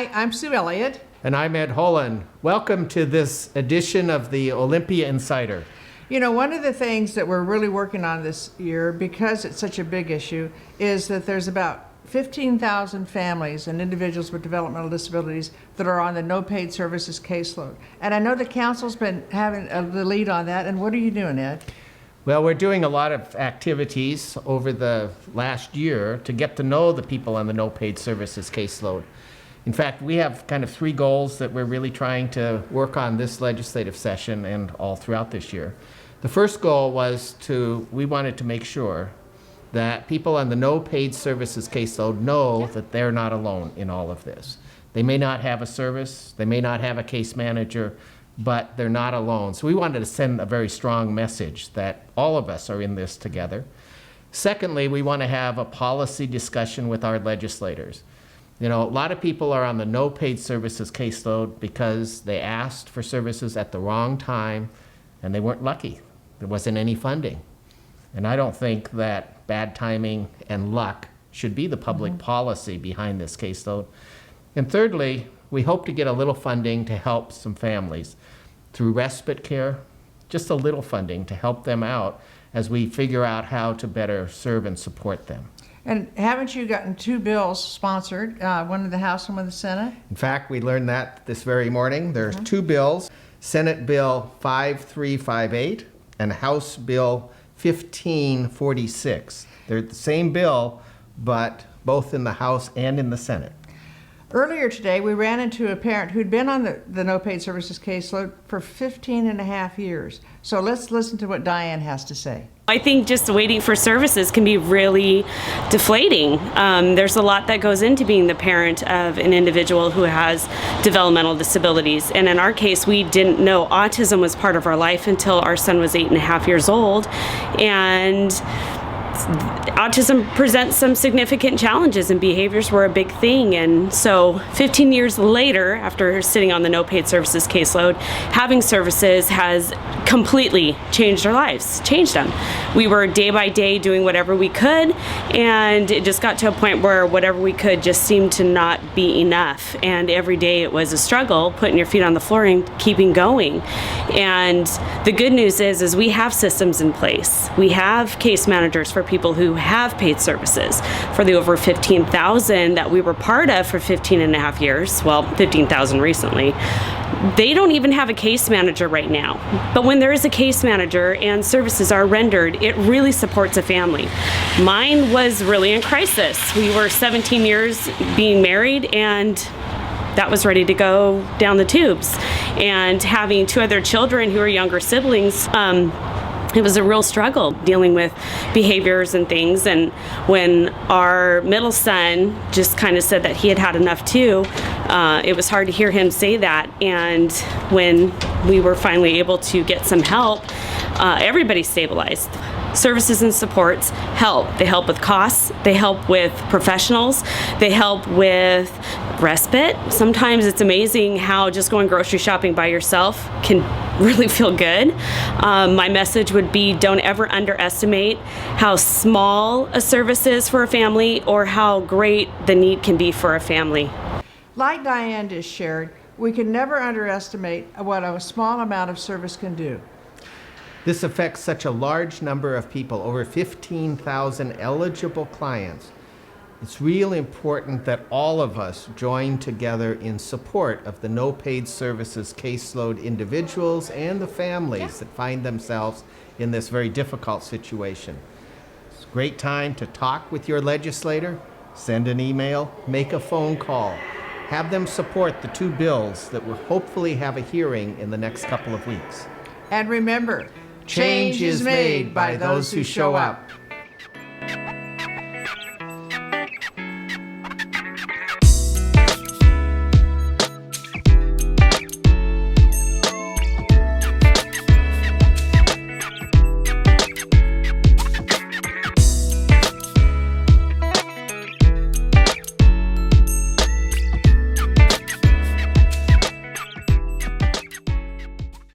Hi, I'm Sue Elliott. And I'm Ed Holen. Welcome to this edition of the Olympia Insider. You know, one of the things that we're really working on this year, because it's such a big issue, is that there's about 15,000 families and individuals with developmental disabilities that are on the No Paid Services Caseload. And I know the council's been having the lead on that. And what are you doing, Ed? Well, we're doing a lot of activities over the last year to get to know the people on the No Paid Services Caseload. In fact, we have kind of three goals that we're really trying to work on this legislative session and all throughout this year. The first goal was we wanted to make sure that people on the No Paid Services Caseload know that they're not alone in all of this. They may not have a service, they may not have a case manager, but they're not alone. So we wanted to send a very strong message that all of us are in this together. Secondly, we want to have a policy discussion with our legislators. You know, a lot of people are on the No Paid Services Caseload because they asked for services at the wrong time and they weren't lucky. There wasn't any funding. And I don't think that bad timing and luck should be the public policy behind this caseload. And thirdly, we hope to get a little funding to help some families through respite care, just a little funding to help them out as we figure out how to better serve and support them. And haven't you gotten two bills sponsored, one in the House and one in the Senate? In fact, we learned that this very morning. There's two bills, Senate Bill 5358 and House Bill 1546. They're the same bill, but both in the House and in the Senate. Earlier today, we ran into a parent who'd been on the No Paid Services Caseload for 15 and a half years. So let's listen to what Diane has to say. I think just waiting for services can be really deflating. There's a lot that goes into being the parent of an individual who has developmental disabilities. And in our case, we didn't know autism was part of our life until our son was 8.5 years old. And autism presents some significant challenges, and behaviors were a big thing. And so 15 years later, after sitting on the No Paid Services Caseload, having services has completely changed our lives, changed them. We were day by day doing whatever we could, and it just got to a point where whatever we could just seemed to not be enough. And every day it was a struggle, putting your feet on the floor and keeping going. And the good news is we have systems in place. We have case managers for people who have paid services. For the over 15,000 that we were part of for 15 and a half years, well, 15,000 recently, they don't even have a case manager right now. But when there is a case manager and services are rendered, it really supports a family. Mine was really in crisis. We were 17 years being married, and that was ready to go down the tubes. And having two other children who are younger siblings, it was a real struggle dealing with behaviors and things. And when our middle son just kind of said that he had had enough too, it was hard to hear him say that. And when we were finally able to get some help, everybody stabilized. Services and supports help. They help with costs, they help with professionals, they help with respite. Sometimes it's amazing how just going grocery shopping by yourself can really feel good. My message would be, don't ever underestimate how small a service is for a family or how great the need can be for a family. Like Diane just shared, we can never underestimate what a small amount of service can do. This affects such a large number of people, over 15,000 eligible clients. It's really important that all of us join together in support of the No Paid Services Caseload individuals and the families that find themselves in this very difficult situation. It's a great time to talk with your legislator, send an email, make a phone call. Have them support the two bills that will hopefully have a hearing in the next couple of weeks. And remember, change is made by those who show up.